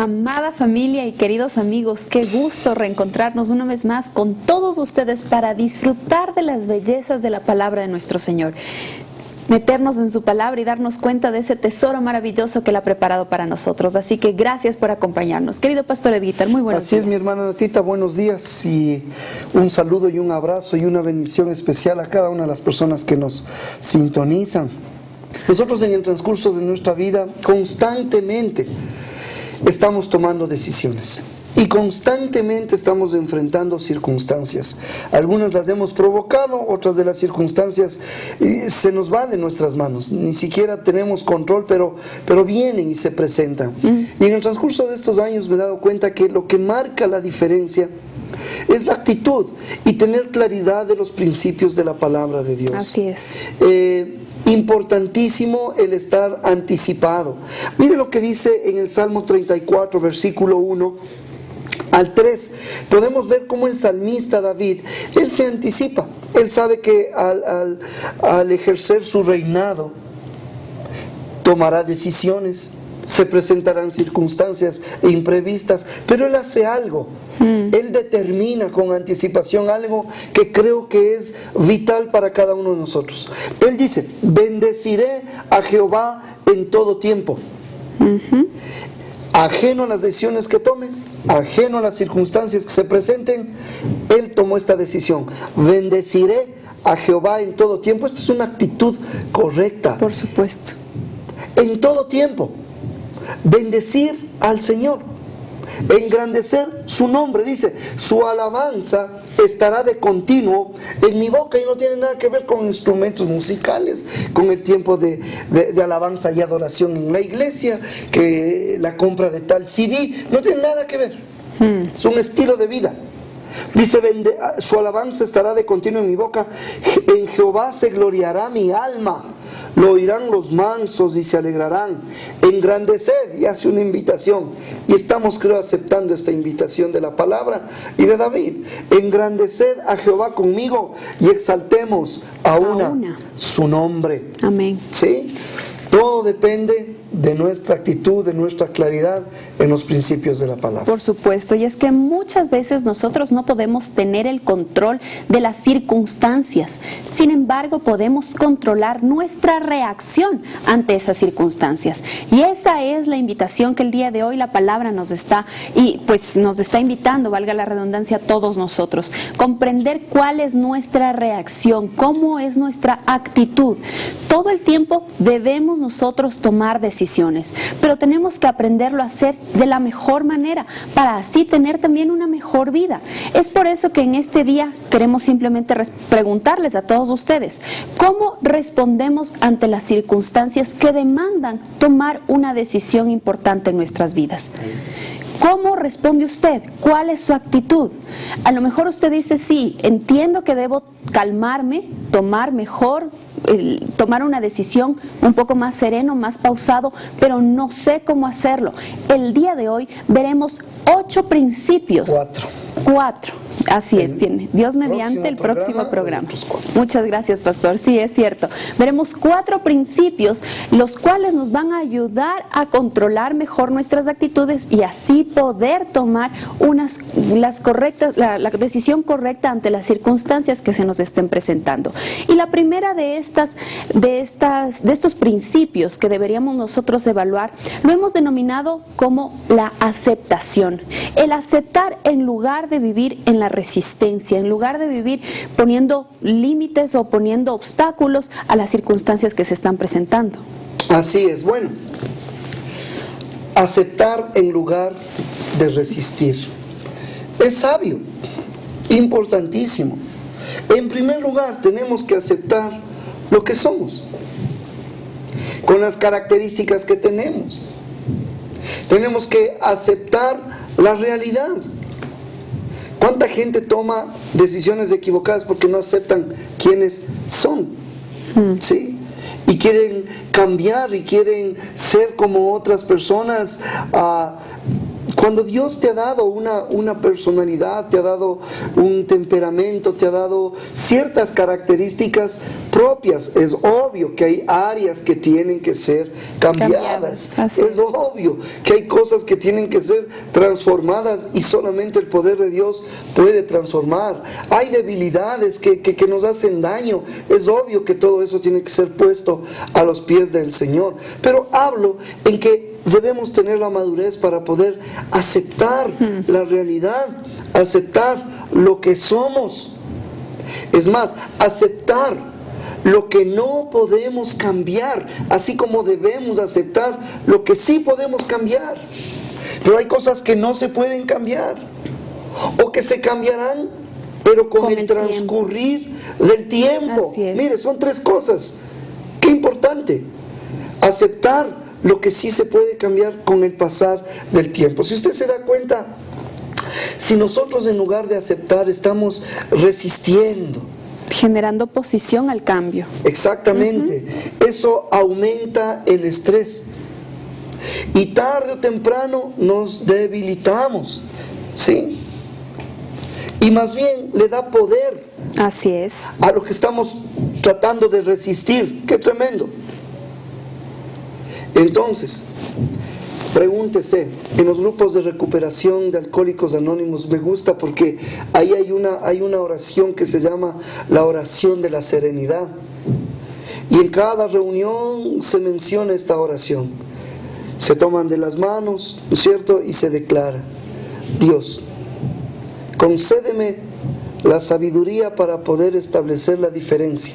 Amada familia y queridos amigos, qué gusto reencontrarnos una vez más con todos ustedes para disfrutar de las bellezas de la palabra de nuestro Señor. Meternos en su palabra y darnos cuenta de ese tesoro maravilloso que Él ha preparado para nosotros. Así que gracias por acompañarnos. Querido Pastor Edgar, muy buenos días. Así es, mi hermana Natita, buenos días y un saludo y un abrazo y una bendición especial a cada una de las personas que nos sintonizan. Nosotros en el transcurso de nuestra vida constantemente estamos tomando decisiones y constantemente estamos enfrentando circunstancias. Algunas las hemos provocado, otras de las circunstancias se nos van de nuestras manos. Ni siquiera tenemos control, pero vienen y se presentan. Y en el transcurso de estos años me he dado cuenta que lo que marca la diferencia es la actitud y tener claridad de los principios de la palabra de Dios. Así es. Importantísimo el estar anticipado. Mire lo que dice en el Salmo 34, versículo 1 al 3. Podemos ver cómo el salmista David, él se anticipa. Él sabe que al ejercer su reinado, tomará decisiones, se presentarán circunstancias imprevistas, pero él hace algo. Él determina con anticipación algo que creo que es vital para cada uno de nosotros. Él dice: bendeciré a Jehová en todo tiempo. Ajeno a las decisiones que tome, ajeno a las circunstancias que se presenten, él tomó esta decisión: bendeciré a Jehová en todo tiempo. Esta es una actitud correcta. Por supuesto. En todo tiempo, bendecir al Señor, engrandecer su nombre. Dice: su alabanza estará de continuo en mi boca. Y no tiene nada que ver con instrumentos musicales, con el tiempo de alabanza y adoración en la iglesia, que la compra de tal CD, no tiene nada que ver. Es un estilo de vida. Dice: su alabanza estará de continuo en mi boca. En Jehová se gloriará mi alma. Lo oirán los mansos y se alegrarán. Engrandecer, y hace una invitación. Y estamos, creo, aceptando esta invitación de la palabra y de David. Engrandeced a Jehová conmigo y exaltemos a una su nombre. Amén. ¿Sí? Todo depende de nuestra actitud, de nuestra claridad en los principios de la palabra. Por supuesto, y es que muchas veces nosotros no podemos tener el control de las circunstancias. Sin embargo, podemos controlar nuestra reacción ante esas circunstancias. Y esa es la invitación que el día de hoy la palabra nos está invitando, valga la redundancia, a todos nosotros. Comprender cuál es nuestra reacción, cómo es nuestra actitud. Todo el tiempo debemos nosotros tomar decisiones, pero tenemos que aprenderlo a hacer de la mejor manera para así tener también una mejor vida. Es por eso que en este día queremos simplemente preguntarles a todos ustedes: ¿cómo respondemos ante las circunstancias que demandan tomar una decisión importante en nuestras vidas? ¿Cómo responde usted? ¿Cuál es su actitud? A lo mejor usted dice: sí, entiendo que debo calmarme, tomar una decisión un poco más sereno, más pausado, pero no sé cómo hacerlo. El día de hoy veremos 8 principios. 4. Así es, tiene. Dios mediante el próximo programa. Muchas gracias, pastor. Sí, es cierto. Veremos 4 principios, los cuales nos van a ayudar a controlar mejor nuestras actitudes y así poder tomar la decisión correcta ante las circunstancias que se nos estén presentando. Y la primera de estos principios que deberíamos nosotros evaluar, lo hemos denominado como la aceptación. El aceptar en lugar de vivir en la resistencia, en lugar de vivir poniendo límites o poniendo obstáculos a las circunstancias que se están presentando. Así es. Bueno, aceptar en lugar de resistir es sabio, importantísimo. En primer lugar, tenemos que aceptar lo que somos, con las características que tenemos. Tenemos que aceptar la realidad. ¿Cuánta gente toma decisiones equivocadas porque no aceptan quiénes son? ¿Sí? Y quieren cambiar y quieren ser como otras personas, Cuando Dios te ha dado una personalidad, te ha dado un temperamento, te ha dado ciertas características propias, es obvio que hay áreas que tienen que ser cambiadas. Es obvio que hay cosas que tienen que ser transformadas y solamente el poder de Dios puede transformar. Hay debilidades que nos hacen daño. Es obvio que todo eso tiene que ser puesto a los pies del Señor. Pero hablo en que debemos tener la madurez para poder aceptar la realidad, aceptar lo que somos. Es más, aceptar lo que no podemos cambiar, así como debemos aceptar lo que sí podemos cambiar. Pero hay cosas que no se pueden cambiar, o que se cambiarán, pero con el transcurrir del tiempo. Mire, son 3 cosas. Qué importante. Aceptar lo que sí se puede cambiar con el pasar del tiempo. Si usted se da cuenta, si nosotros en lugar de aceptar estamos resistiendo, generando oposición al cambio. Exactamente. Eso aumenta el estrés. Y tarde o temprano nos debilitamos. ¿Sí? Y más bien le da poder. Así es. A lo que estamos tratando de resistir. ¡Qué tremendo! Entonces, pregúntese, en los grupos de recuperación de Alcohólicos Anónimos me gusta porque ahí hay una oración que se llama la oración de la serenidad. Y en cada reunión se menciona esta oración. Se toman de las manos, ¿no es cierto? Y se declara: Dios, concédeme la sabiduría para poder establecer la diferencia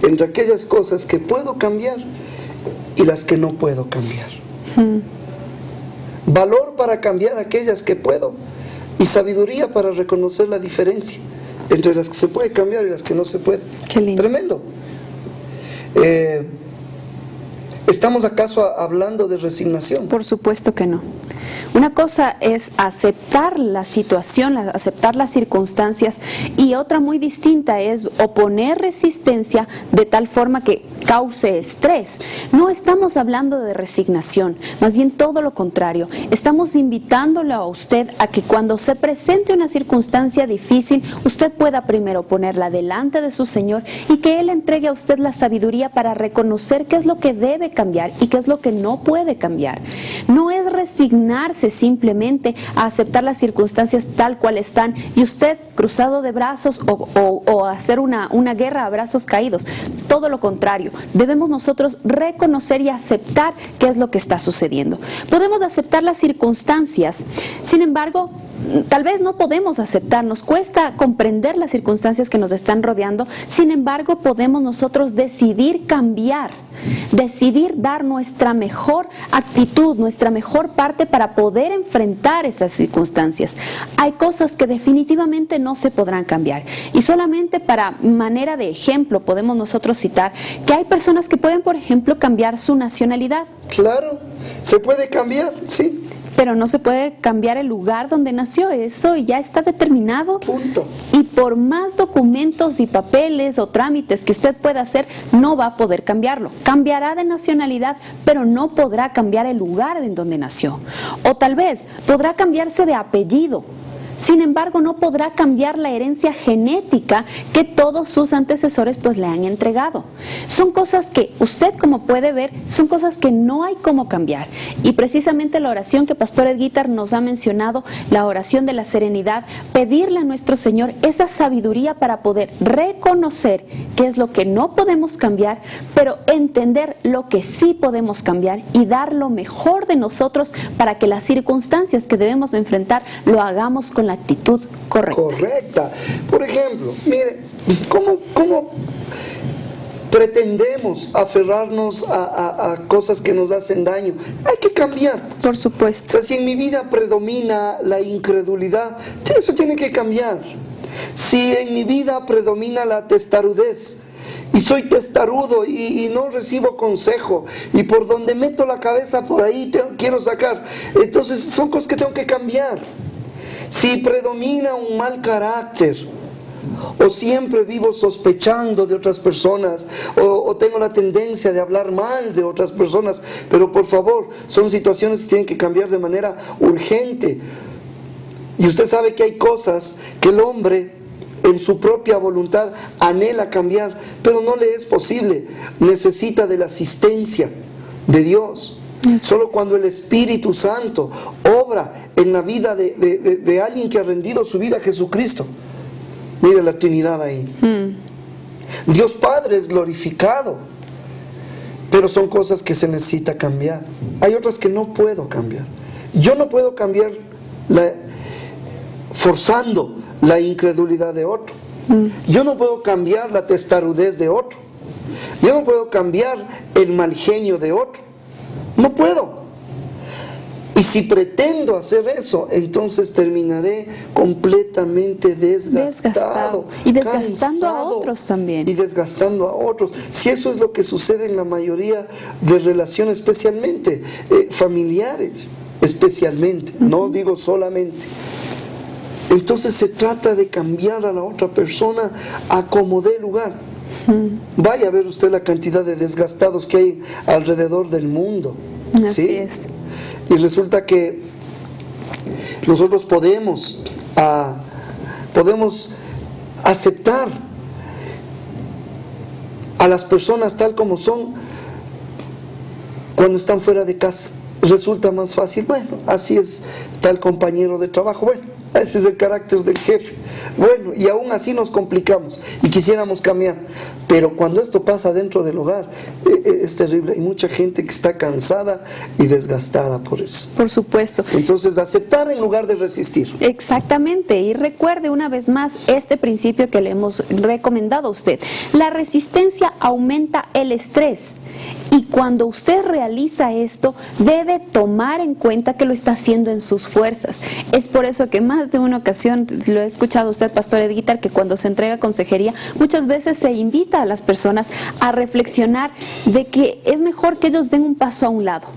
entre aquellas cosas que puedo cambiar y las que no puedo cambiar. Valor para cambiar aquellas que puedo y sabiduría para reconocer la diferencia entre las que se puede cambiar y las que no se puede. Qué lindo. Tremendo. ¿Estamos acaso hablando de resignación? Por supuesto que no. Una cosa es aceptar la situación, aceptar las circunstancias, y otra muy distinta es oponer resistencia de tal forma que cause estrés. No estamos hablando de resignación, más bien todo lo contrario. Estamos invitándolo a usted a que cuando se presente una circunstancia difícil, usted pueda primero ponerla delante de su Señor y que Él entregue a usted la sabiduría para reconocer qué es lo que debe cambiar y qué es lo que no puede cambiar. No es resignarse simplemente a aceptar las circunstancias tal cual están y usted cruzado de brazos o hacer una guerra a brazos caídos. Todo lo contrario, debemos nosotros reconocer y aceptar qué es lo que está sucediendo. Podemos aceptar las circunstancias, sin embargo, tal vez no podemos aceptar, nos cuesta comprender las circunstancias que nos están rodeando, sin embargo podemos nosotros decidir cambiar, decidir dar nuestra mejor actitud, nuestra mejor parte para poder enfrentar esas circunstancias. Hay cosas que definitivamente no se podrán cambiar y solamente para manera de ejemplo podemos nosotros citar que hay personas que pueden, por ejemplo, cambiar su nacionalidad. Claro, se puede cambiar, sí. Pero no se puede cambiar el lugar donde nació, eso ya está determinado. Punto. Y por más documentos y papeles o trámites que usted pueda hacer, no va a poder cambiarlo. Cambiará de nacionalidad, pero no podrá cambiar el lugar en donde nació. O tal vez podrá cambiarse de apellido. Sin embargo, no podrá cambiar la herencia genética que todos sus antecesores pues le han entregado. Son cosas que usted, como puede ver, son cosas que no hay cómo cambiar. Y precisamente la oración que Pastor Edguitar nos ha mencionado, la oración de la serenidad, pedirle a nuestro Señor esa sabiduría para poder reconocer qué es lo que no podemos cambiar, pero entender lo que sí podemos cambiar y dar lo mejor de nosotros para que las circunstancias que debemos enfrentar lo hagamos con la actitud correcta. Por ejemplo, mire, ¿cómo pretendemos aferrarnos a cosas que nos hacen daño? Hay que cambiar. Por supuesto. O sea, si en mi vida predomina la incredulidad, eso tiene que cambiar. Si en mi vida predomina la testarudez, y soy testarudo y no recibo consejo, y por donde meto la cabeza por ahí quiero sacar, entonces son cosas que tengo que cambiar. Si predomina un mal carácter, o siempre vivo sospechando de otras personas, o tengo la tendencia de hablar mal de otras personas. Pero por favor, son situaciones que tienen que cambiar de manera urgente. Y usted sabe que hay cosas que el hombre en su propia voluntad anhela cambiar, pero no le es posible. Necesita de la asistencia de Dios. Solo cuando el Espíritu Santo obra en la vida de alguien que ha rendido su vida a Jesucristo. Mire la Trinidad ahí. Dios Padre es glorificado, pero son cosas que se necesita cambiar. Hay otras que no puedo cambiar. Yo no puedo cambiar forzando la incredulidad de otro. Yo no puedo cambiar la testarudez de otro. Yo no puedo cambiar el mal genio de otro. No puedo. Y si pretendo hacer eso, entonces terminaré completamente desgastado. Y desgastando cansado, a otros también. Y desgastando a otros. Si eso es lo que sucede en la mayoría de relaciones, especialmente familiares, especialmente, no digo solamente. Entonces se trata de cambiar a la otra persona a como dé lugar. Vaya a ver usted la cantidad de desgastados que hay alrededor del mundo. Así ¿sí? es. Y resulta que nosotros podemos aceptar a las personas tal como son cuando están fuera de casa. Resulta más fácil, bueno, así es tal compañero de trabajo, bueno, ese es el carácter del jefe. Bueno, y aún así nos complicamos y quisiéramos cambiar. Pero cuando esto pasa dentro del hogar, es terrible. Hay mucha gente que está cansada y desgastada por eso. Por supuesto. Entonces, aceptar en lugar de resistir. Exactamente. Y recuerde una vez más este principio que le hemos recomendado a usted. La resistencia aumenta el estrés. Y cuando usted realiza esto, debe tomar en cuenta que lo está haciendo en sus fuerzas. Es por eso que más de una ocasión, lo he escuchado a usted, Pastor Edguitar, que cuando se entrega consejería, muchas veces se invita a las personas a reflexionar de que es mejor que ellos den un paso a un lado.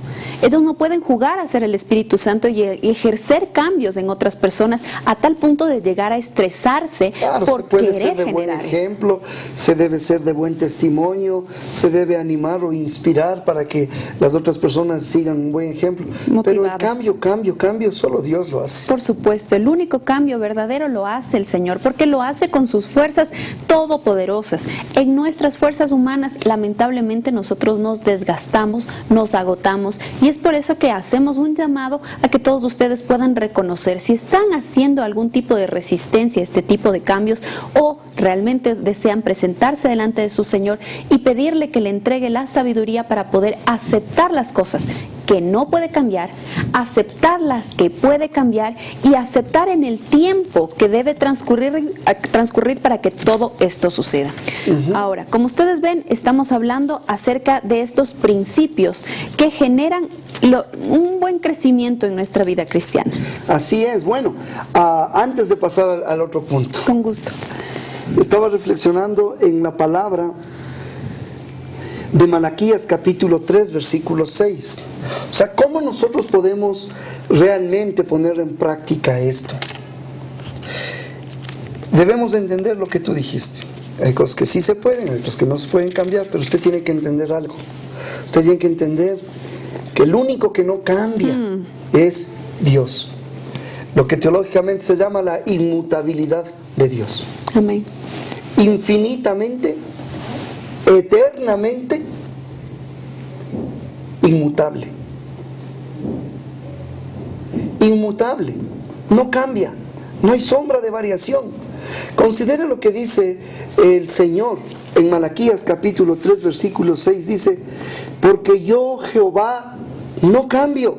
Ellos no pueden jugar a ser el Espíritu Santo y ejercer cambios en otras personas a tal punto de llegar a estresarse por puede ser querer de buen generar ejemplo, se debe ser de buen testimonio, se debe animar o inspirar para que las otras personas sigan un buen ejemplo. Motivadas. Pero el cambio, solo Dios lo hace. Por supuesto, el único cambio verdadero lo hace el Señor, porque lo hace con sus fuerzas todopoderosas. En nuestras fuerzas humanas, lamentablemente, nosotros nos desgastamos, nos agotamos, y es por eso que hacemos un llamado a que todos ustedes puedan reconocer si están haciendo algún tipo de resistencia a este tipo de cambios o realmente desean presentarse delante de su Señor y pedirle que le entregue la sabiduría para poder aceptar las cosas que no puede cambiar, aceptar las que puede cambiar y aceptar en el tiempo que debe transcurrir para que todo esto suceda. Ahora, como ustedes ven, estamos hablando acerca de estos principios que generan un buen crecimiento en nuestra vida cristiana. Así es. Bueno, antes de pasar al otro punto, Con gusto. estaba reflexionando en la palabra de Malaquías capítulo 3 versículo 6. O sea, ¿cómo nosotros podemos realmente poner en práctica esto? Debemos entender lo que tú dijiste. Hay cosas que sí se pueden, hay otras que no se pueden cambiar, pero usted tiene que entender algo. Usted tiene que entender que el único que no cambia es Dios. Lo que teológicamente se llama la inmutabilidad de Dios. Amén. Infinitamente, eternamente inmutable. Inmutable, no cambia, no hay sombra de variación. Considere lo que dice el Señor en Malaquías capítulo 3 versículo 6, dice: porque yo, Jehová, no cambio.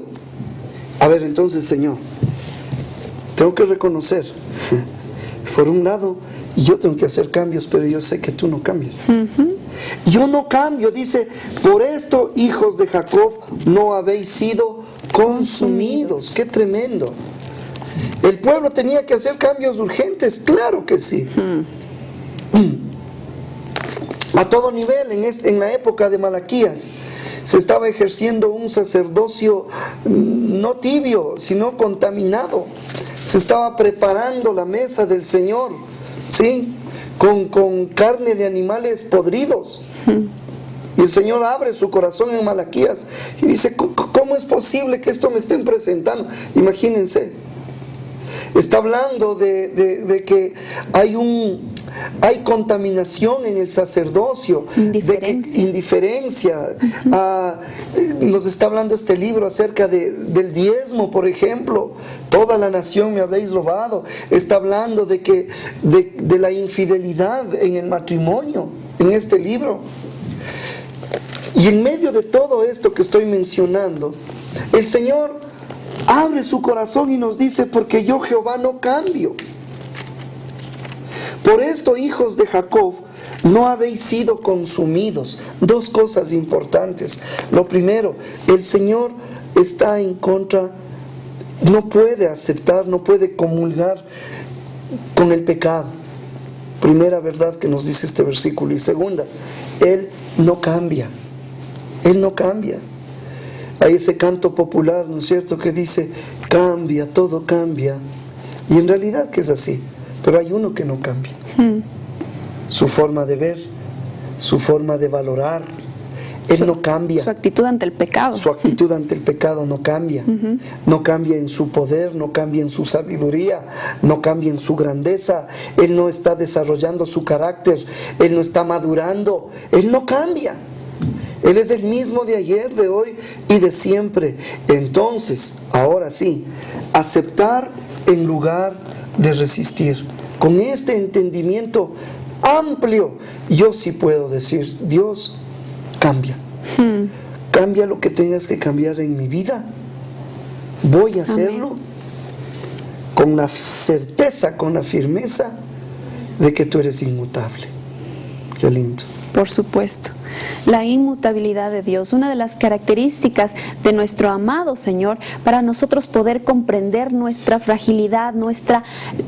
A ver, entonces, Señor, tengo que reconocer, por un lado, yo tengo que hacer cambios, pero yo sé que tú no cambias. Yo no cambio, dice: por esto, hijos de Jacob, no habéis sido consumidos. ¡Qué tremendo! El pueblo tenía que hacer cambios urgentes, claro que sí. A todo nivel, en la época de Malaquías, se estaba ejerciendo un sacerdocio no tibio, sino contaminado. Se estaba preparando la mesa del Señor ¿sí? Con carne de animales podridos. Y el Señor abre su corazón en Malaquías y dice, ¿cómo es posible que esto me estén presentando? Imagínense. Está hablando de que hay contaminación en el sacerdocio, indiferencia. Nos está hablando este libro acerca del diezmo, por ejemplo. Toda la nación me habéis robado. Está hablando de la infidelidad en el matrimonio, en este libro. Y en medio de todo esto que estoy mencionando, el Señor abre su corazón y nos dice, porque yo Jehová no cambio. Por esto, hijos de Jacob, no habéis sido consumidos. Dos cosas importantes. Lo primero, el Señor está en contra, no puede aceptar, no puede comulgar con el pecado. Primera verdad que nos dice este versículo. Y segunda, Él no cambia. Él no cambia. Hay ese canto popular, ¿no es cierto?, que dice, cambia, todo cambia. Y en realidad que es así, pero hay uno que no cambia. Su forma de ver, su forma de valorar, Él no cambia. Su actitud ante el pecado. Su actitud ante el pecado no cambia. No cambia en su poder, no cambia en su sabiduría, no cambia en su grandeza. Él no está desarrollando su carácter, Él no está madurando, Él no cambia. Él es el mismo de ayer, de hoy y de siempre. Entonces, ahora sí, aceptar en lugar de resistir. Con este entendimiento amplio, yo sí puedo decir, Dios, cambia. Cambia lo que tengas que cambiar en mi vida. Voy a hacerlo. Amén. Con la certeza, con la firmeza de que tú eres inmutable. Qué lindo. Por supuesto. La inmutabilidad de Dios, una de las características de nuestro amado Señor, para nosotros poder comprender nuestra fragilidad, nuestra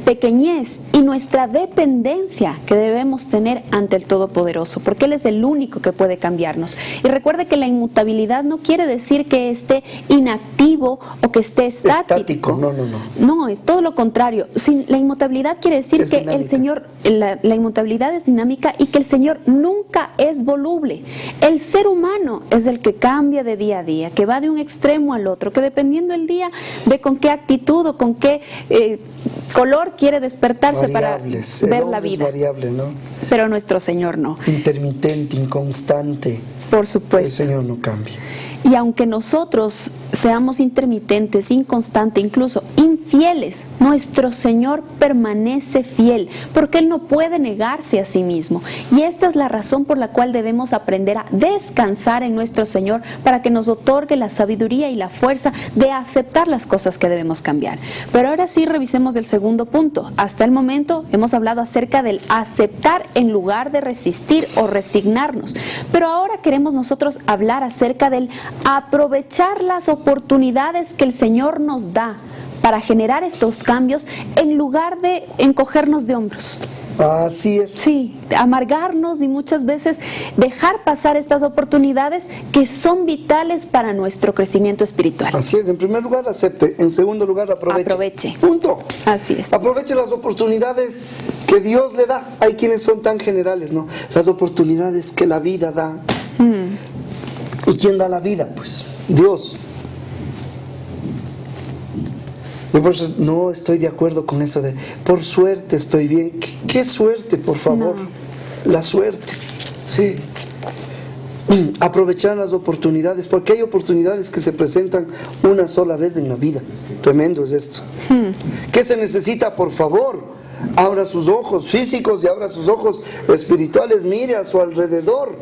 pequeñez y nuestra dependencia que debemos tener ante el Todopoderoso, porque Él es el único que puede cambiarnos. Y recuerde que la inmutabilidad no quiere decir que esté inactivo o que esté estático. No. No, es todo lo contrario. La inmutabilidad quiere decir que dinámica. el Señor, la inmutabilidad es dinámica y que el Señor nunca es voluble. El ser humano es el que cambia de día a día, que va de un extremo al otro, que dependiendo del día ve con qué actitud o con qué color quiere despertarse Variables. para ver la vida. Es variable, ¿no? Pero nuestro Señor no. Intermitente, inconstante. Por supuesto. El Señor no cambia. Y aunque nosotros seamos intermitentes, inconstantes, incluso infieles, nuestro Señor permanece fiel, porque Él no puede negarse a sí mismo. Y esta es la razón por la cual debemos aprender a descansar en nuestro Señor, para que nos otorgue la sabiduría y la fuerza de aceptar las cosas que debemos cambiar. Pero ahora sí revisemos el segundo punto. Hasta el momento hemos hablado acerca del aceptar en lugar de resistir o resignarnos. Pero ahora queremos nosotros hablar acerca del aprovechar las oportunidades que el Señor nos da para generar estos cambios en lugar de encogernos de hombros. Así es. Sí, amargarnos y muchas veces dejar pasar estas oportunidades que son vitales para nuestro crecimiento espiritual. Así es. En primer lugar, acepte. En segundo lugar, aproveche. Aproveche. Punto. Así es. Aproveche las oportunidades que Dios le da. Hay quienes son tan generales, ¿no? Las oportunidades que la vida da. ¿Y quién da la vida? Pues Dios. Yo por eso no estoy de acuerdo con eso de por suerte estoy bien. ¿Qué suerte, por favor? No. La suerte. Sí. Aprovechar las oportunidades, porque hay oportunidades que se presentan una sola vez en la vida. Tremendo es esto. ¿Qué se necesita? Por favor, abra sus ojos físicos y abra sus ojos espirituales, mire a su alrededor.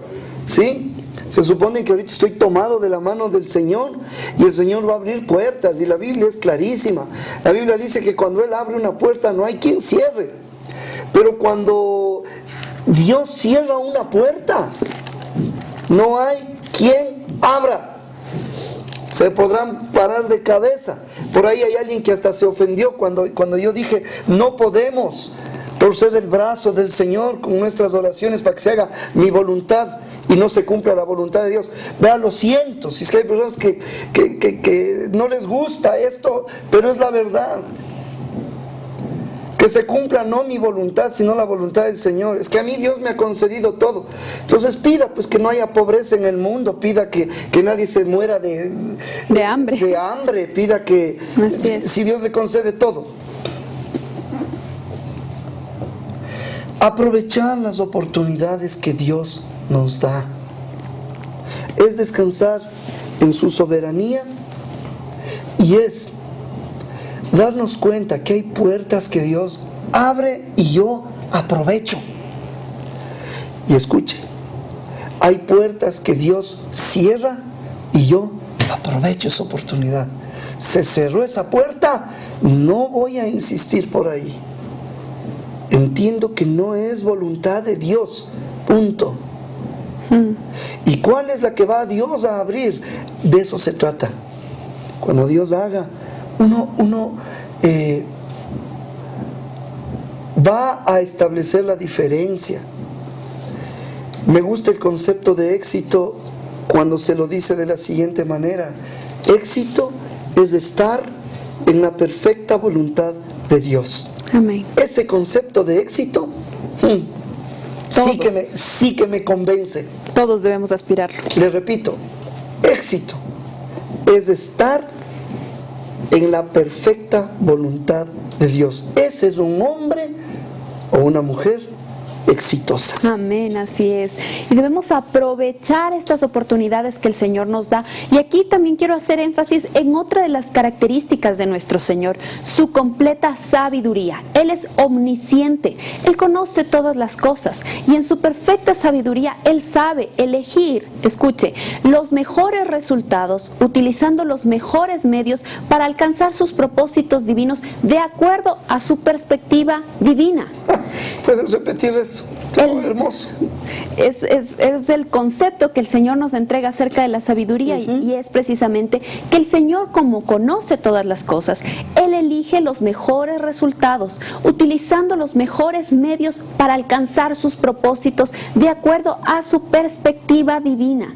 ¿Sí? Se supone que ahorita estoy tomado de la mano del Señor y el Señor va a abrir puertas, y la Biblia es clarísima. La Biblia dice que cuando Él abre una puerta no hay quien cierre, pero cuando Dios cierra una puerta no hay quien abra. Se podrán parar de cabeza. Por ahí hay alguien que hasta se ofendió cuando yo dije no podemos torcer el brazo del Señor con nuestras oraciones para que se haga mi voluntad y no se cumpla la voluntad de Dios. Vea, lo siento, si es que hay personas que no les gusta esto, pero es la verdad. Que se cumpla no mi voluntad, sino la voluntad del Señor. Es que a mí Dios me ha concedido todo. Entonces pida pues que no haya pobreza en el mundo, pida que nadie se muera de hambre. De hambre, pida que Así es. si Dios le concede todo. Aprovechar las oportunidades que Dios nos da. Es descansar en su soberanía y es darnos cuenta que hay puertas que Dios abre y yo aprovecho. Y escuche, hay puertas que Dios cierra y yo aprovecho esa oportunidad. Se cerró esa puerta, no voy a insistir por ahí. Entiendo que no es voluntad de Dios, punto. ¿Y cuál es la que va a Dios a abrir? De eso se trata. Cuando Dios haga, uno va a establecer la diferencia. Me gusta el concepto de éxito cuando se lo dice de la siguiente manera: éxito es estar en la perfecta voluntad de Dios. Amén. Ese concepto de éxito sí que me convence. Todos debemos aspirarlo. Le repito, éxito es estar en la perfecta voluntad de Dios. Ese es un hombre o una mujer exitosa. Amén, así es. Y debemos aprovechar estas oportunidades que el Señor nos da. Y aquí también quiero hacer énfasis en otra de las características de nuestro Señor, su completa sabiduría. Él es omnisciente, Él conoce todas las cosas y en su perfecta sabiduría Él sabe elegir, escuche, los mejores resultados utilizando los mejores medios para alcanzar sus propósitos divinos de acuerdo a su perspectiva divina. ¿Puedes repetir eso? Hermoso. Es el concepto que el Señor nos entrega acerca de la sabiduría y es precisamente que el Señor, como conoce todas las cosas, Él elige los mejores resultados, utilizando los mejores medios para alcanzar sus propósitos de acuerdo a su perspectiva divina.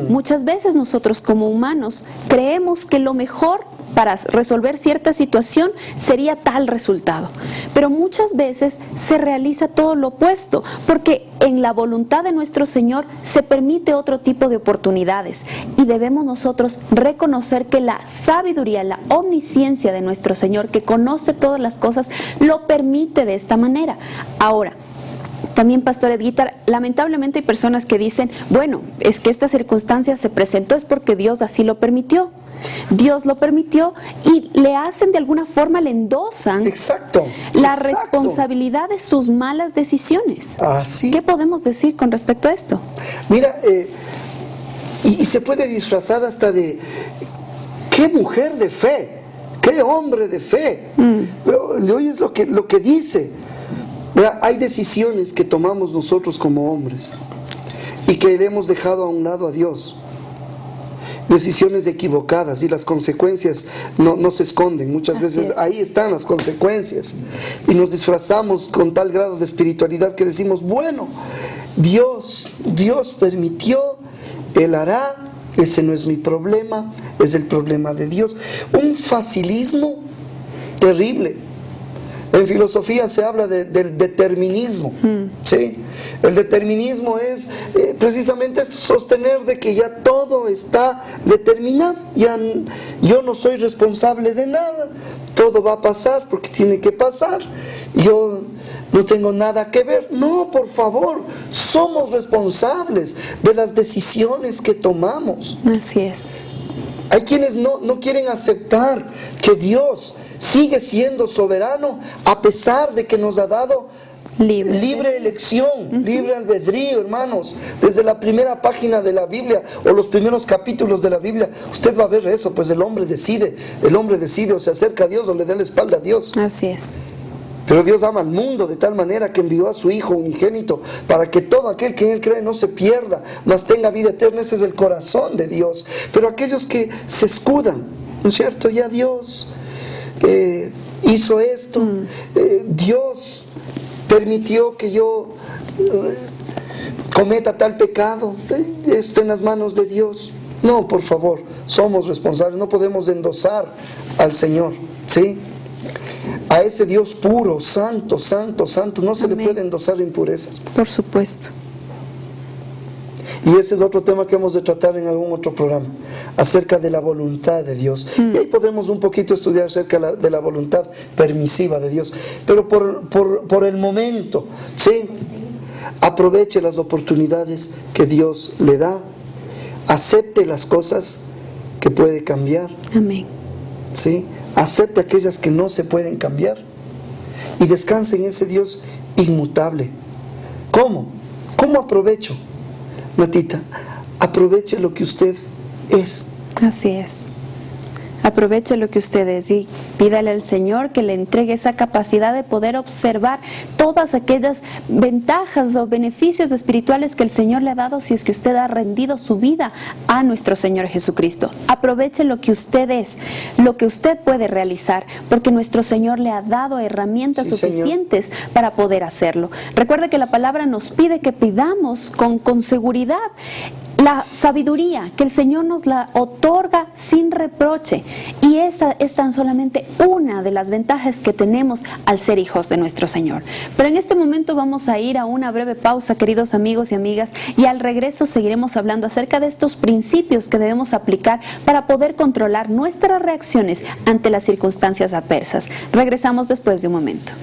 Muchas veces nosotros como humanos creemos que lo mejor para resolver cierta situación sería tal resultado, pero muchas veces se realiza todo lo opuesto, porque en la voluntad de nuestro Señor se permite otro tipo de oportunidades y debemos nosotros reconocer que la sabiduría, la omnisciencia de nuestro Señor, que conoce todas las cosas, lo permite de esta manera. Ahora, también, Pastor Edguitar, lamentablemente hay personas que dicen, bueno, es que esta circunstancia se presentó es porque Dios así lo permitió. Dios lo permitió y le hacen de alguna forma, le endosan la responsabilidad de sus malas decisiones. Así. ¿Qué podemos decir con respecto a esto? Mira, y se puede disfrazar hasta de qué mujer de fe, qué hombre de fe. ¿Le oyes lo que dice? Mira, hay decisiones que tomamos nosotros como hombres y que le hemos dejado a un lado a Dios. Decisiones equivocadas y las consecuencias no se esconden. Muchas veces ahí están las consecuencias y nos disfrazamos con tal grado de espiritualidad que decimos, bueno, Dios permitió, Él hará, ese no es mi problema, es el problema de Dios. Un facilismo terrible. En filosofía se habla del determinismo, ¿sí? El determinismo es precisamente esto, sostener de que ya todo está determinado, ya yo no soy responsable de nada, todo va a pasar porque tiene que pasar, yo no tengo nada que ver. No, por favor, somos responsables de las decisiones que tomamos. Así es. Hay quienes no quieren aceptar que Dios sigue siendo soberano a pesar de que nos ha dado libre elección, libre albedrío, hermanos. Desde la primera página de la Biblia o los primeros capítulos de la Biblia, usted va a ver eso, pues el hombre decide o se acerca a Dios o le da la espalda a Dios. Así es. Pero Dios ama al mundo de tal manera que envió a su Hijo unigénito para que todo aquel que en Él cree no se pierda, mas tenga vida eterna. Ese es el corazón de Dios. Pero aquellos que se escudan, ¿no es cierto? Ya Dios hizo esto, Dios permitió que yo cometa tal pecado, esto en las manos de Dios. No, por favor, somos responsables, no podemos endosar al Señor, ¿sí? A ese Dios puro, santo, santo, santo, no se le Amén. puede endosar impurezas. Por supuesto. Y ese es otro tema que hemos de tratar en algún otro programa, acerca de la voluntad de Dios. Y ahí podremos un poquito estudiar acerca de la voluntad permisiva de Dios. Pero por el momento, ¿sí? Aproveche las oportunidades que Dios le da, acepte las cosas que puede cambiar, Amén. ¿sí? Acepte aquellas que no se pueden cambiar y descanse en ese Dios inmutable. ¿Cómo? ¿Cómo aprovecho? Natita, aproveche lo que usted es. Así es. Aproveche lo que usted es y pídale al Señor que le entregue esa capacidad de poder observar todas aquellas ventajas o beneficios espirituales que el Señor le ha dado si es que usted ha rendido su vida a nuestro Señor Jesucristo. Aproveche lo que usted es, lo que usted puede realizar, porque nuestro Señor le ha dado herramientas Sí, suficientes para poder hacerlo. Recuerde que la palabra nos pide que pidamos con seguridad la sabiduría, que el Señor nos la otorga sin reproche. Y esa es tan solamente una de las ventajas que tenemos al ser hijos de nuestro Señor. Pero en este momento vamos a ir a una breve pausa, queridos amigos y amigas, y al regreso seguiremos hablando acerca de estos principios que debemos aplicar para poder controlar nuestras reacciones ante las circunstancias adversas. Regresamos después de un momento.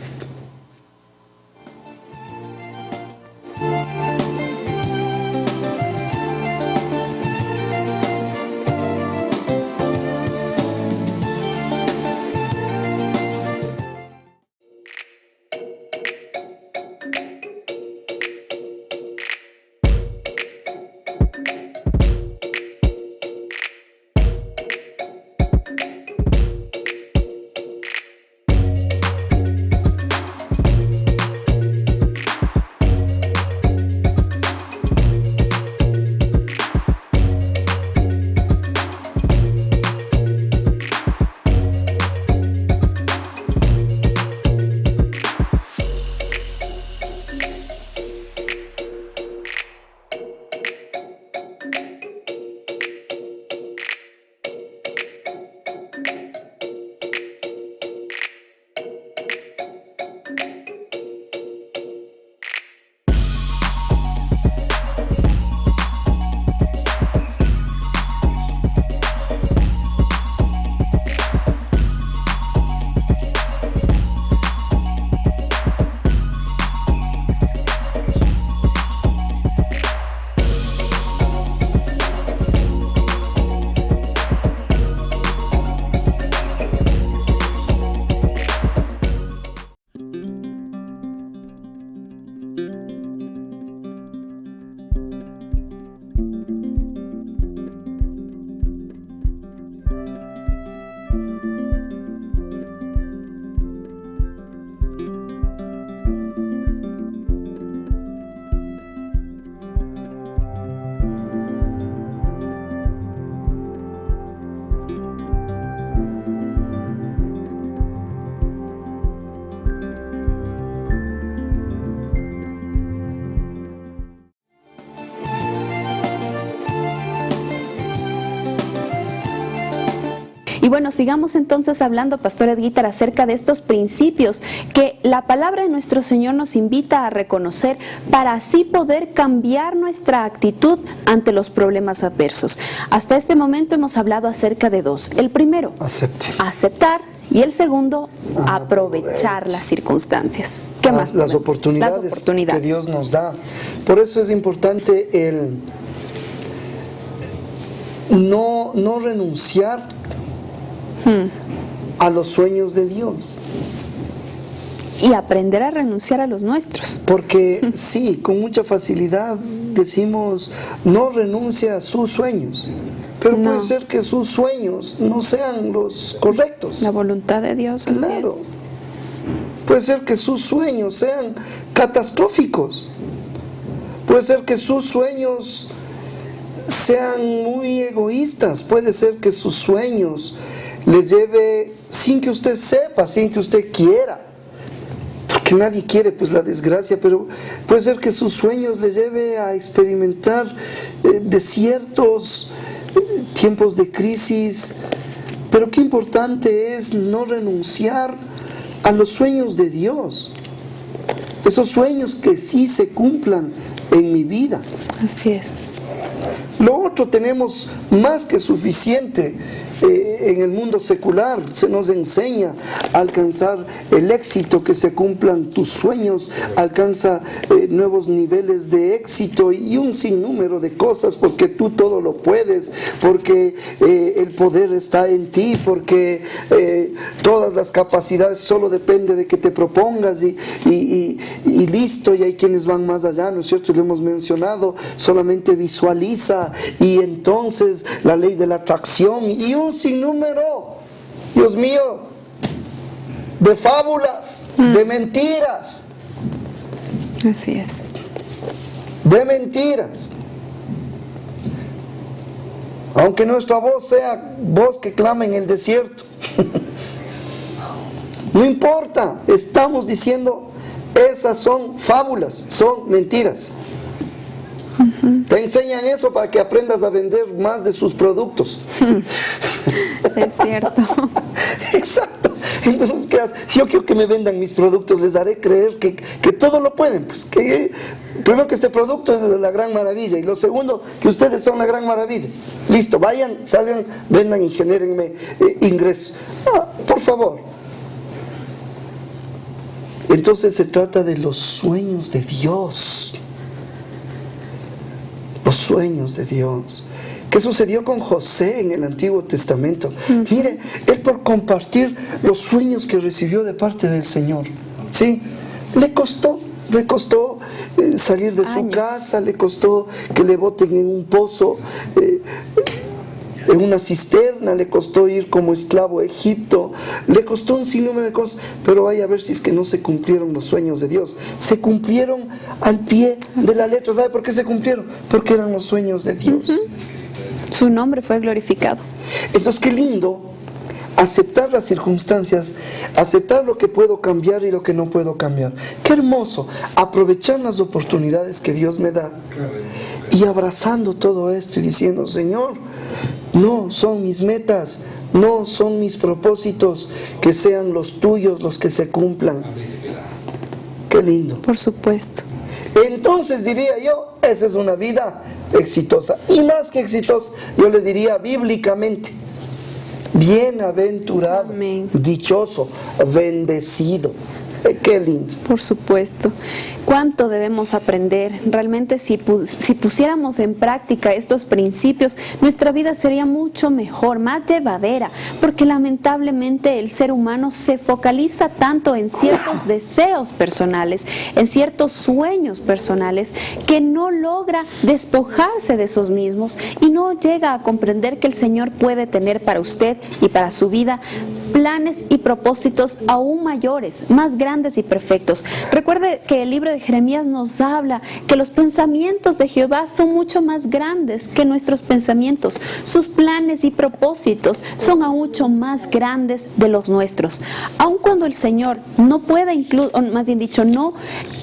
Y bueno, sigamos entonces hablando, Pastor Edguítar, acerca de estos principios que la palabra de nuestro Señor nos invita a reconocer para así poder cambiar nuestra actitud ante los problemas adversos. Hasta este momento hemos hablado acerca de dos. El primero, aceptar, y el segundo, aprovechar las circunstancias. ¿Qué más? Las oportunidades que Dios nos da. Por eso es importante el no renunciar a los sueños de Dios. Y aprender a renunciar a los nuestros. Porque sí, con mucha facilidad decimos, no renuncia a sus sueños. Pero puede ser que sus sueños no sean los correctos. La voluntad de Dios, claro. Así es. Puede ser que sus sueños sean catastróficos. Puede ser que sus sueños sean muy egoístas. Puede ser que sus sueños les lleve sin que usted sepa, sin que usted quiera. Porque nadie quiere pues la desgracia, pero puede ser que sus sueños les lleve a experimentar desiertos, tiempos de crisis, Pero qué importante es no renunciar a los sueños de Dios. Esos sueños que sí se cumplan en mi vida. Así es. Lo otro tenemos más que suficiente. En el mundo secular se nos enseña a alcanzar el éxito, que se cumplan tus sueños, alcanza nuevos niveles de éxito y un sinnúmero de cosas, porque tú todo lo puedes, porque el poder está en ti, porque todas las capacidades solo depende de que te propongas y listo. Y hay quienes van más allá, ¿no es cierto? Lo hemos mencionado, solamente visualiza y entonces la ley de la atracción y un sinnúmero, Dios mío, de fábulas, de mentiras. Así es. De mentiras. Aunque nuestra voz sea voz que clama en el desierto. No importa, estamos diciendo, esas son fábulas, son mentiras. Te enseñan eso para que aprendas a vender más de sus productos. Es cierto. Exacto. Entonces, ¿qué haces? Yo quiero que me vendan mis productos, les haré creer que todo lo pueden. Pues que primero, que este producto es la gran maravilla, y lo segundo, que ustedes son la gran maravilla. Listo, vayan, salgan, vendan y genérenme ingresos. Por favor. Entonces se trata de los sueños de Dios. Los sueños de Dios. ¿Qué sucedió con José en el Antiguo Testamento? Mire, él, por compartir los sueños que recibió de parte del Señor, ¿sí? Le costó salir de su casa, le costó que le boten en un pozo, en una cisterna, le costó ir como esclavo a Egipto, le costó un sinnúmero de cosas, pero vaya a ver si es que no se cumplieron los sueños de Dios. Se cumplieron al pie de la letra. ¿Sabe por qué se cumplieron? Porque eran los sueños de Dios. Su nombre fue glorificado. Entonces, qué lindo aceptar las circunstancias, aceptar lo que puedo cambiar y lo que no puedo cambiar. Qué hermoso aprovechar las oportunidades que Dios me da y abrazando todo esto y diciendo: Señor, no son mis metas, no son mis propósitos, que sean los tuyos los que se cumplan. Qué lindo. Por supuesto. Entonces diría yo, esa es una vida exitosa. Y más que exitosa, yo le diría bíblicamente: bienaventurado, amén, dichoso, bendecido. Qué lindo. Por supuesto. ¿Cuánto debemos aprender? Realmente si pusiéramos en práctica estos principios, nuestra vida sería mucho mejor, más llevadera, porque lamentablemente el ser humano se focaliza tanto en ciertos deseos personales, en ciertos sueños personales, que no logra despojarse de esos mismos y no llega a comprender que el Señor puede tener para usted y para su vida planes y propósitos aún mayores, más grandes y perfectos. Recuerde que el libro de Jeremías nos habla que los pensamientos de Jehová son mucho más grandes que nuestros pensamientos. Sus planes y propósitos son aún mucho más grandes de los nuestros. Aun cuando el Señor no pueda, o más bien dicho, no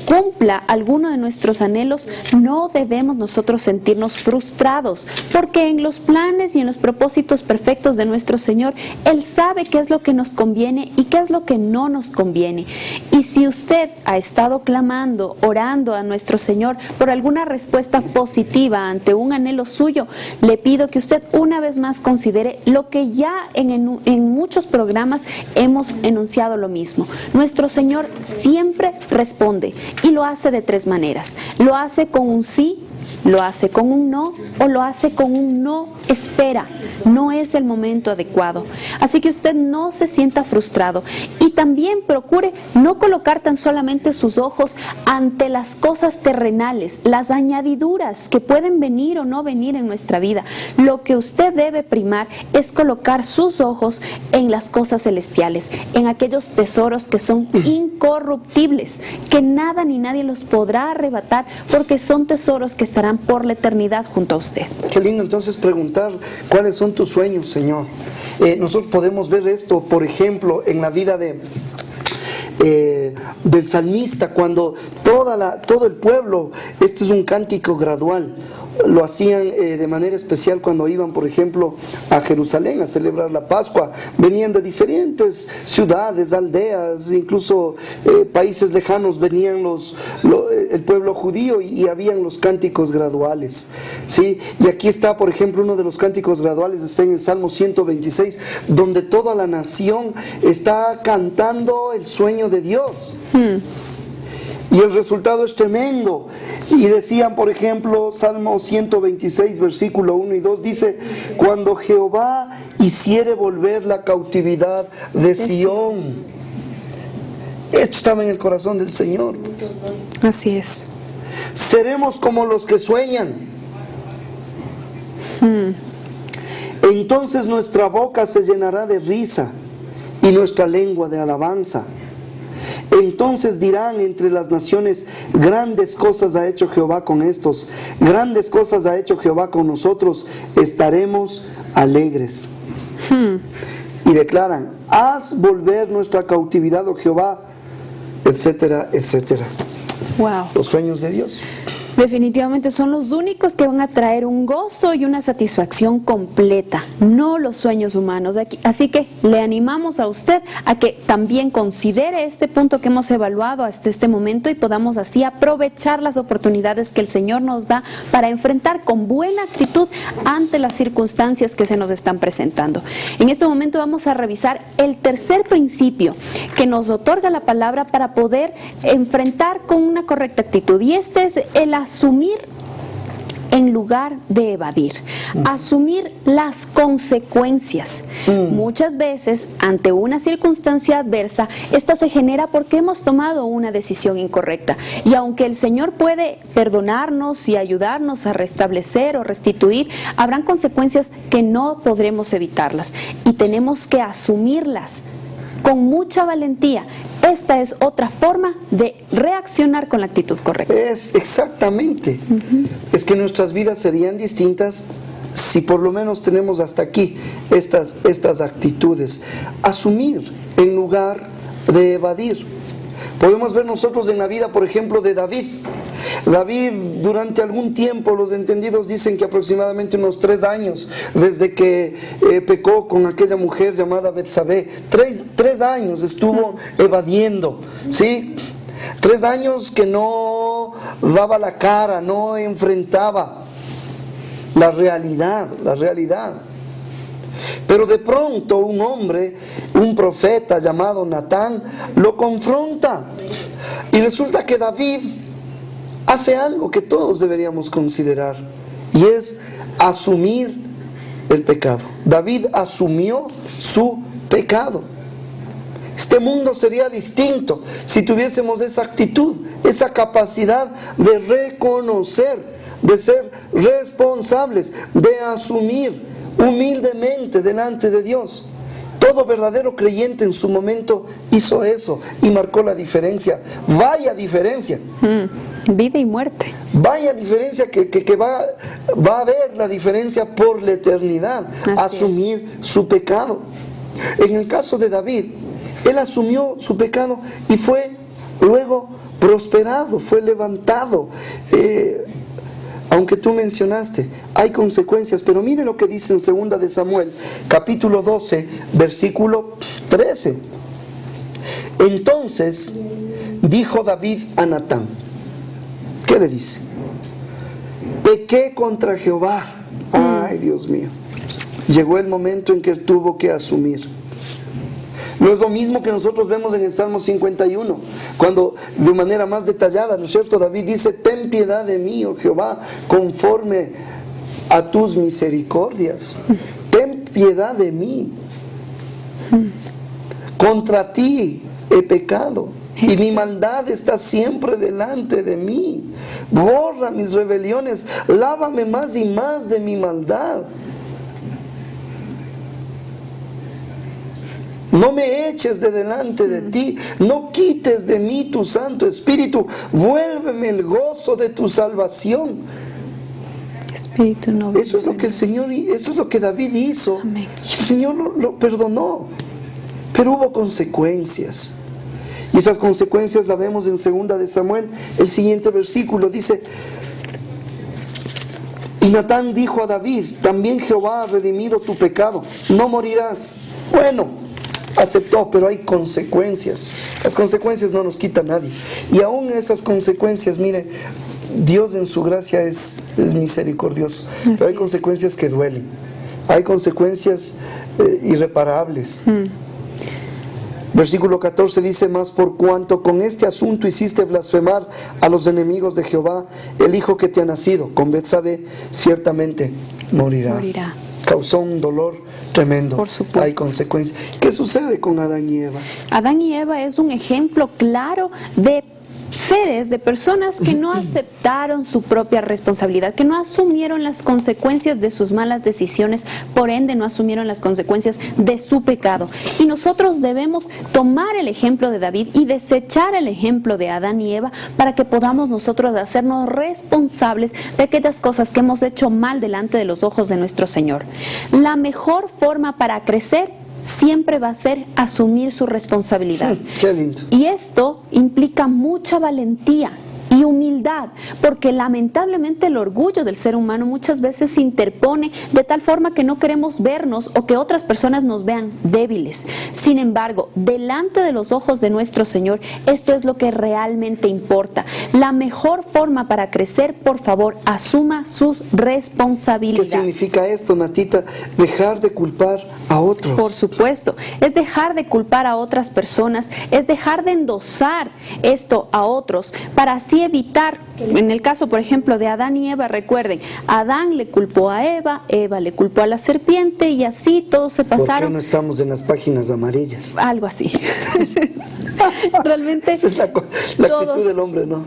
cumpla alguno de nuestros anhelos, no debemos nosotros sentirnos frustrados, porque en los planes y en los propósitos perfectos de nuestro Señor, Él sabe qué es lo que nos conviene y qué es lo que no nos conviene. Y si usted ha estado clamando, orando a nuestro Señor por alguna respuesta positiva ante un anhelo suyo, le pido que usted una vez más considere lo que ya en muchos programas hemos enunciado lo mismo. Nuestro Señor siempre responde y lo hace de tres maneras. Lo hace con un sí, lo hace con un no, o lo hace con un no, espera, no es el momento adecuado. Así que usted no se sienta frustrado y también procure no colocar tan solamente sus ojos ante las cosas terrenales, las añadiduras que pueden venir o no venir en nuestra vida. Lo que usted debe primar es colocar sus ojos en las cosas celestiales, en aquellos tesoros que son incorruptibles, que nada ni nadie los podrá arrebatar, porque son tesoros que estarán por la eternidad junto a usted. Qué lindo entonces preguntar cuáles son tus sueños, Señor. Nosotros podemos ver esto, por ejemplo, en la vida del salmista, cuando todo el pueblo, este es un cántico gradual, lo hacían de manera especial cuando iban, por ejemplo, a Jerusalén a celebrar la Pascua. Venían de diferentes ciudades, aldeas, incluso países lejanos, venían el pueblo judío y habían los cánticos graduales, ¿sí? Y aquí está, por ejemplo, uno de los cánticos graduales, está en el Salmo 126, donde toda la nación está cantando el sueño de Dios. Y el resultado es tremendo. Y decían, por ejemplo, Salmo 126, versículo 1 y 2, dice: cuando Jehová hiciere volver la cautividad de Sión. Esto estaba en el corazón del Señor, pues. Así es. Seremos como los que sueñan. Entonces nuestra boca se llenará de risa y nuestra lengua de alabanza. Entonces dirán entre las naciones: grandes cosas ha hecho Jehová con estos, grandes cosas ha hecho Jehová con nosotros, estaremos alegres. Y declaran: haz volver nuestra cautividad, oh Jehová, etcétera, etcétera. Wow. Los sueños de Dios Definitivamente son los únicos que van a traer un gozo y una satisfacción completa, no los sueños humanos. Así que le animamos a usted a que también considere este punto que hemos evaluado hasta este momento y podamos así aprovechar las oportunidades que el Señor nos da para enfrentar con buena actitud ante las circunstancias que se nos están presentando. En este momento vamos a revisar el tercer principio que nos otorga la palabra para poder enfrentar con una correcta actitud, y este es el asumir en lugar de evadir, asumir las consecuencias. Muchas veces, ante una circunstancia adversa, esta se genera porque hemos tomado una decisión incorrecta. Y aunque el Señor puede perdonarnos y ayudarnos a restablecer o restituir, habrán consecuencias que no podremos evitarlas y tenemos que asumirlas con mucha valentía. Esta es otra forma de reaccionar con la actitud correcta. Es exactamente. Es que nuestras vidas serían distintas si por lo menos tenemos hasta aquí estas actitudes. Asumir en lugar de evadir. Podemos ver nosotros en la vida, por ejemplo, de David. David, durante algún tiempo, los entendidos dicen que aproximadamente unos 3 años, desde que pecó con aquella mujer llamada Betsabé, 3 años estuvo evadiendo, ¿sí? 3 años que no daba la cara, no enfrentaba la realidad. Pero de pronto un hombre, un profeta llamado Natán, lo confronta. Y resulta que David hace algo que todos deberíamos considerar, y es asumir el pecado. David asumió su pecado. Este mundo sería distinto si tuviésemos esa actitud, esa capacidad de reconocer, de ser responsables, de asumir humildemente delante de Dios. Todo verdadero creyente en su momento hizo eso y marcó la diferencia. Vaya diferencia. Vida y muerte. Vaya diferencia que va a haber la diferencia por la eternidad. Así asumir su pecado. En el caso de David, él asumió su pecado y fue luego prosperado, fue levantado. Aunque tú mencionaste, hay consecuencias, pero mire lo que dice en 2 de Samuel, capítulo 12, versículo 13. Entonces dijo David a Natán, ¿qué le dice? Pequé contra Jehová. Ay, Dios mío. Llegó el momento en que él tuvo que asumir. No es lo mismo que nosotros vemos en el Salmo 51, cuando de manera más detallada, ¿no es cierto? David dice: ten piedad de mí, oh Jehová, conforme a tus misericordias. Ten piedad de mí. Contra ti he pecado y mi maldad está siempre delante de mí. Borra mis rebeliones, lávame más y más de mi maldad. No me eches de delante de ti, no quites de mí tu Santo Espíritu, vuélveme el gozo de tu salvación. Espíritu no. Eso es lo que el Señor, eso es lo que David hizo. Amén. Y el Señor lo perdonó, pero hubo consecuencias. Y esas consecuencias las vemos en 2 de Samuel, el siguiente versículo dice: Natán dijo a David, también Jehová ha redimido tu pecado, no morirás. Bueno, aceptó, pero hay consecuencias. Las consecuencias no nos quita nadie. Y aún esas consecuencias, mire, Dios en su gracia es misericordioso. Pero hay consecuencias que duelen. Hay consecuencias irreparables. Versículo 14 dice, más por cuanto con este asunto hiciste blasfemar a los enemigos de Jehová, el hijo que te ha nacido, con Betsabé, ciertamente morirá. Causó un dolor tremendo. Por supuesto. Hay consecuencias. ¿Qué sucede con Adán y Eva? Adán y Eva es un ejemplo claro de seres, de personas que no aceptaron su propia responsabilidad, que no asumieron las consecuencias de sus malas decisiones, por ende no asumieron las consecuencias de su pecado. Y nosotros debemos tomar el ejemplo de David y desechar el ejemplo de Adán y Eva para que podamos nosotros hacernos responsables de aquellas cosas que hemos hecho mal delante de los ojos de nuestro Señor. La mejor forma para crecer siempre va a ser asumir su responsabilidad. Qué lindo. Y esto implica mucha valentía y humildad, porque lamentablemente el orgullo del ser humano muchas veces se interpone de tal forma que no queremos vernos o que otras personas nos vean débiles. Sin embargo, delante de los ojos de nuestro Señor, esto es lo que realmente importa. La mejor forma para crecer, por favor, asuma sus responsabilidades. ¿Qué significa esto, Natita? Dejar de culpar a otros. Por supuesto, es dejar de culpar a otras personas, es dejar de endosar esto a otros para así evitar, en el caso por ejemplo de Adán y Eva, recuerden, Adán le culpó a Eva, Eva le culpó a la serpiente y así todos se pasaron. ¿Por qué no estamos en las páginas amarillas? Algo así. Realmente esa es la actitud del hombre, ¿no?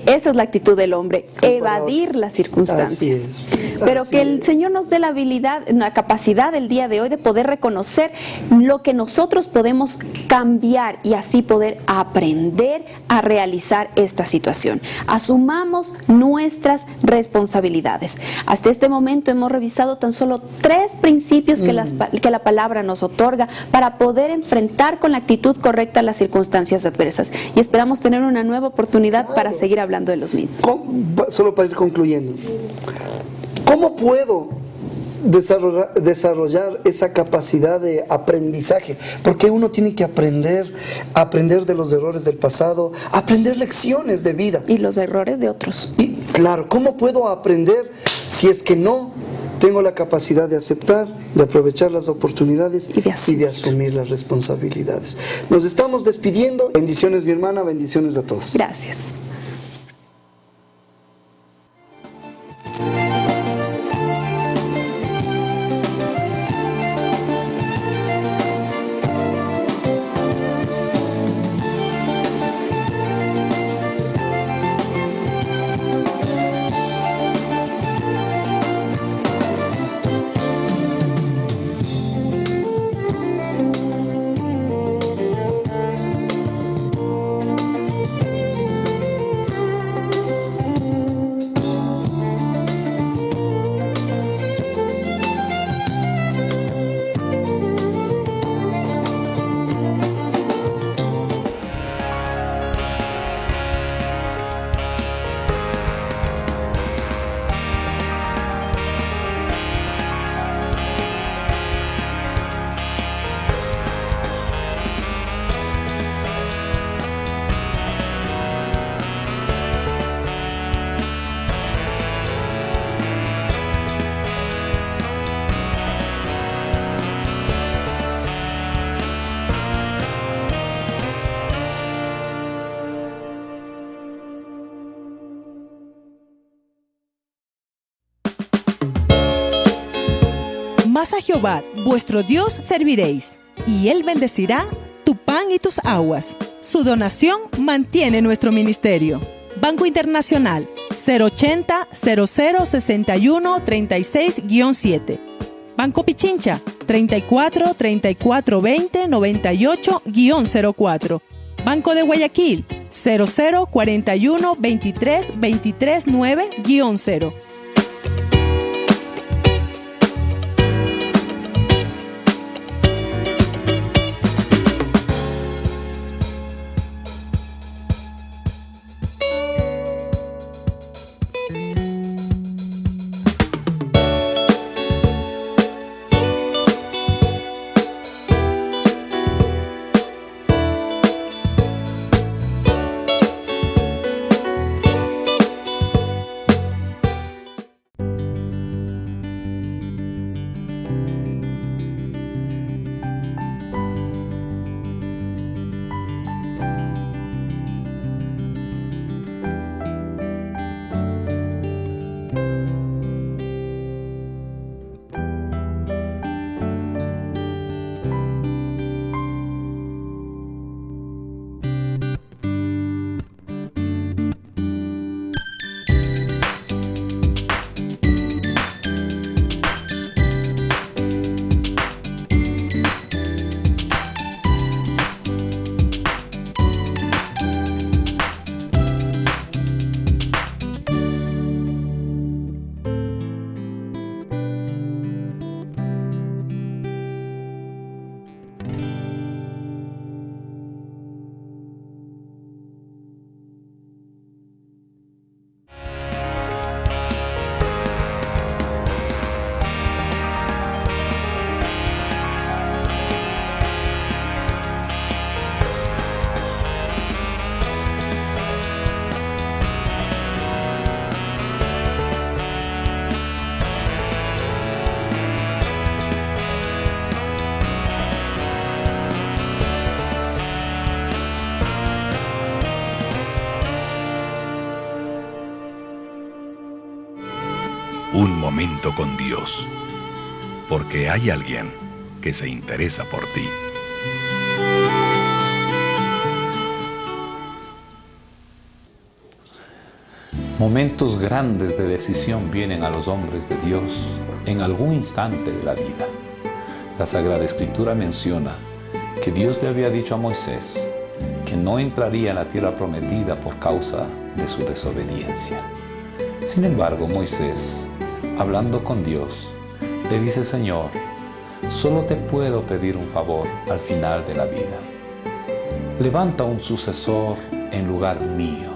Esa es la actitud del hombre, evadir las circunstancias. Pero que el Señor nos dé la habilidad, la capacidad el día de hoy de poder reconocer lo que nosotros podemos cambiar y así poder aprender a realizar esta situación. Asumamos nuestras responsabilidades. Hasta este momento hemos revisado tan solo 3 principios que la palabra nos otorga para poder enfrentar con la actitud correcta las circunstancias adversas. Y esperamos tener una nueva oportunidad para seguir hablando de los mismos. Solo para ir concluyendo, ¿cómo puedo desarrollar esa capacidad de aprendizaje? Porque uno tiene que aprender de los errores del pasado, aprender lecciones de vida. Y los errores de otros. Y claro, ¿cómo puedo aprender si es que no tengo la capacidad de aceptar, de aprovechar las oportunidades y de asumir las responsabilidades? Nos estamos despidiendo. Bendiciones, mi hermana, bendiciones a todos. Gracias. Mas a Jehová, vuestro Dios, serviréis, y Él bendecirá tu pan y tus aguas. Su donación mantiene nuestro ministerio. Banco Internacional, 080-0061-36-7. Banco Pichincha, 34-34-20-98-04. Banco de Guayaquil, 0041-23-23-9-0. Un momento con Dios, porque hay alguien que se interesa por ti. Momentos grandes de decisión vienen a los hombres de Dios en algún instante de la vida. La Sagrada Escritura menciona que Dios le había dicho a Moisés que no entraría en la tierra prometida por causa de su desobediencia. Sin embargo, Moisés, hablando con Dios, le dice: Señor, solo te puedo pedir un favor al final de la vida. Levanta un sucesor en lugar mío,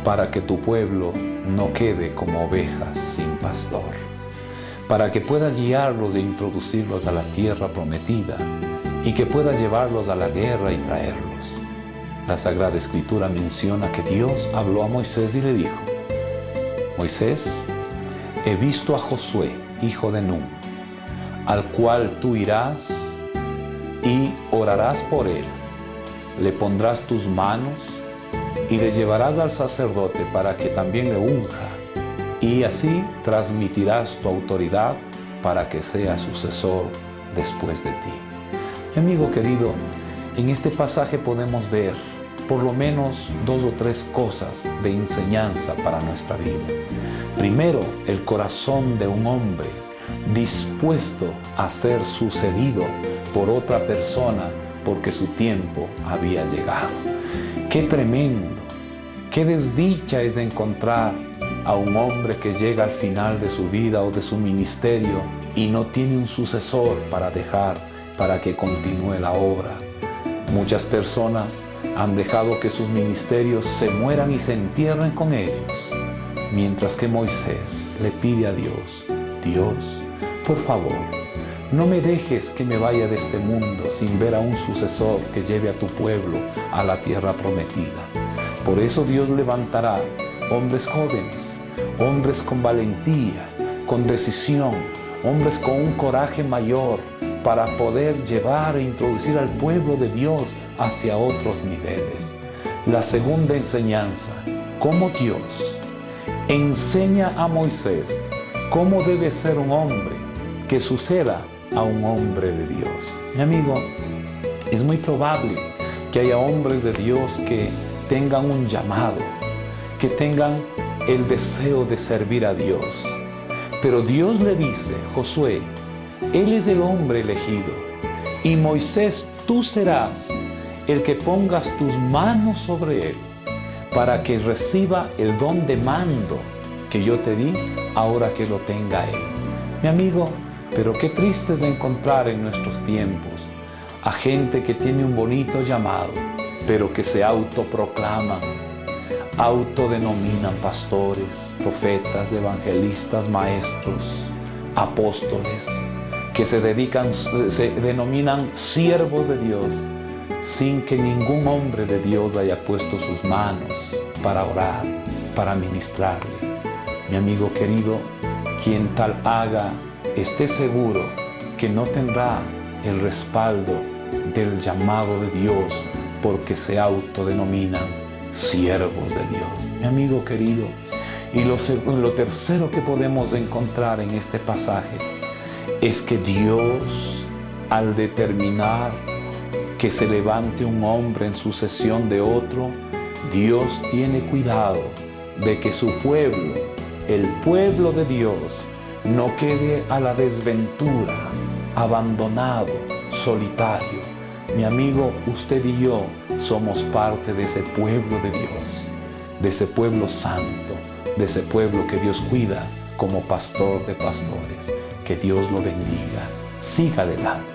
para que tu pueblo no quede como ovejas sin pastor, para que pueda guiarlos e introducirlos a la tierra prometida y que pueda llevarlos a la guerra y traerlos. La Sagrada Escritura menciona que Dios habló a Moisés y le dijo: Moisés, he visto a Josué, hijo de Nun, al cual tú irás y orarás por él. Le pondrás tus manos y le llevarás al sacerdote para que también le unja, y así transmitirás tu autoridad para que sea sucesor después de ti. Mi amigo querido, en este pasaje podemos ver por lo menos 2 o 3 cosas de enseñanza para nuestra vida. Primero, el corazón de un hombre dispuesto a ser sucedido por otra persona porque su tiempo había llegado. ¡Qué tremendo! ¡Qué desdicha es de encontrar a un hombre que llega al final de su vida o de su ministerio y no tiene un sucesor para dejar para que continúe la obra! Muchas personas han dejado que sus ministerios se mueran y se entierren con ellos, mientras que Moisés le pide a Dios: Dios, por favor, no me dejes que me vaya de este mundo sin ver a un sucesor que lleve a tu pueblo a la tierra prometida. Por eso Dios levantará hombres jóvenes, hombres con valentía, con decisión, hombres con un coraje mayor para poder llevar e introducir al pueblo de Dios hacia otros niveles. La segunda enseñanza, cómo Dios enseña a Moisés cómo debe ser un hombre que suceda a un hombre de Dios. Mi amigo, es muy probable que haya hombres de Dios que tengan un llamado, que tengan el deseo de servir a Dios. Pero Dios le dice: Josué, él es el hombre elegido, y Moisés, tú serás el que pongas tus manos sobre él, para que reciba el don de mando que yo te di, ahora que lo tenga él. Mi amigo, pero qué triste es encontrar en nuestros tiempos a gente que tiene un bonito llamado, pero que se autoproclaman, autodenominan pastores, profetas, evangelistas, maestros, apóstoles, que se denominan siervos de Dios, sin que ningún hombre de Dios haya puesto sus manos para orar, para ministrarle. Mi amigo querido, quien tal haga, esté seguro que no tendrá el respaldo del llamado de Dios, porque se autodenominan siervos de Dios. Mi amigo querido, y lo tercero que podemos encontrar en este pasaje es que Dios, al determinar que se levante un hombre en sucesión de otro, Dios tiene cuidado de que su pueblo, el pueblo de Dios, no quede a la desventura, abandonado, solitario. Mi amigo, usted y yo somos parte de ese pueblo de Dios, de ese pueblo santo, de ese pueblo que Dios cuida como pastor de pastores. Que Dios lo bendiga. Siga adelante.